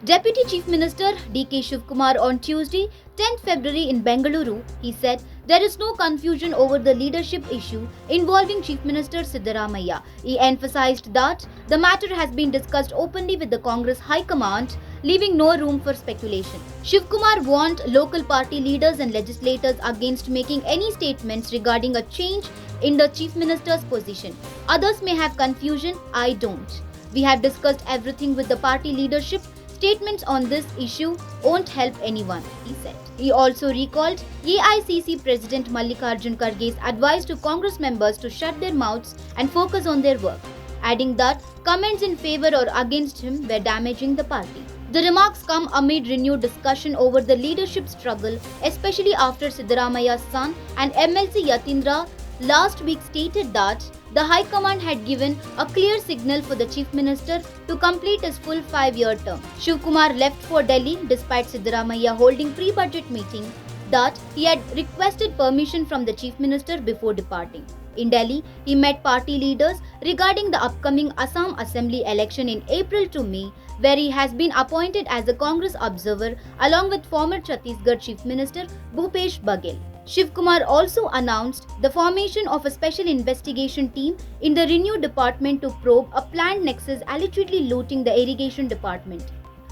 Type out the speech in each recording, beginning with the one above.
Deputy Chief Minister DK Shivakumar on Tuesday, 10th February in Bengaluru, he said there is no confusion over the leadership issue involving Chief Minister Siddaramaiah. He emphasized that the matter has been discussed openly with the Congress High Command, leaving no room for speculation. Shivakumar warned local party leaders and legislators against making any statements regarding a change in the Chief Minister's position. Others may have confusion, I don't. We have discussed everything with the party leadership. Statements on this issue won't help anyone, he said. He also recalled AICC President Mallikarjun Kharge's advice to Congress members to shut their mouths and focus on their work, adding that comments in favor or against him were damaging the party. The remarks come amid renewed discussion over the leadership struggle, especially after Siddaramaiah's son and MLC Yathindra last week stated that the High Command had given a clear signal for the Chief Minister to complete his full 5-year term. Shivakumar left for Delhi despite Siddaramaiah holding pre-budget meeting that he had requested permission from the Chief Minister before departing. In Delhi, he met party leaders regarding the upcoming Assam Assembly election in April to May, where he has been appointed as a Congress observer along with former Chhattisgarh Chief Minister Bhupesh Baghel. Shivakumar also announced the formation of a special investigation team in the renewed department to probe a planned nexus allegedly looting the irrigation department.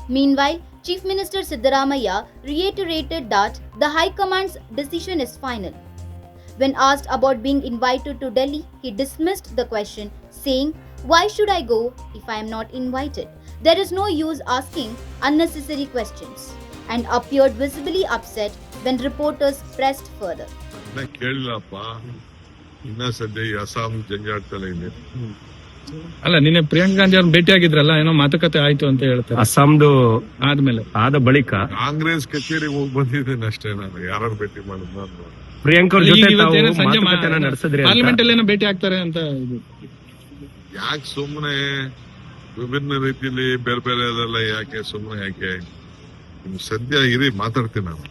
Meanwhile, Chief Minister Siddaramaiah reiterated that the High Command's decision is final. When asked about being invited to Delhi, he dismissed the question, saying, "Why should I go if I am not invited? There is no use asking unnecessary questions," and appeared visibly upset when reporters pressed further. ಅಲ್ಲ ನಿನ್ನೆ ಪ್ರಿಯಾಂಕಾ ಗಾಂಧಿ ಅವ್ರನ್ನ ಭೇಟಿ ಆಗಿದ್ರಲ್ಲ, ಏನೋ ಮಾತುಕತೆ ಆಯ್ತು ಅಂತ ಹೇಳ್ತಾರೆ. ಅಸ್ಸಾಂದು ಆದ್ಮೇಲೆ ಆದ ಬಳಿಕ ಕಾಂಗ್ರೆಸ್ ಕಚೇರಿಗೆ ಹೋಗಿ ಬಂದಿದ್ದೇನೆ ಅಷ್ಟೇ. ನಾನು ಯಾರು ಭೇಟಿ ಮಾಡಿದ್ರು ಪ್ರಿಯಾಂಕಾ ಅವ್ರ ಜೊತೆ ಸಂಜೆ ನಡೆಸಿದ್ರಿ ಪಾರ್ಲಿಮೆಂಟ್ ಅಲ್ಲಿ ಏನೋ ಭೇಟಿ ಆಗ್ತಾರೆ ಅಂತ. ಯಾಕೆ ಸುಮ್ಮನೆ ವಿಭಿನ್ನ ರೀತಿಯಲ್ಲಿ ಬೇರೆ ಬೇರೆ ಅದೆಲ್ಲ ಯಾಕೆ ಸುಮ್ಮನೆ ಯಾಕೆ ಸದ್ಯ ಇರಿ ಮಾತಾಡ್ತೀನಿ ನಾನು.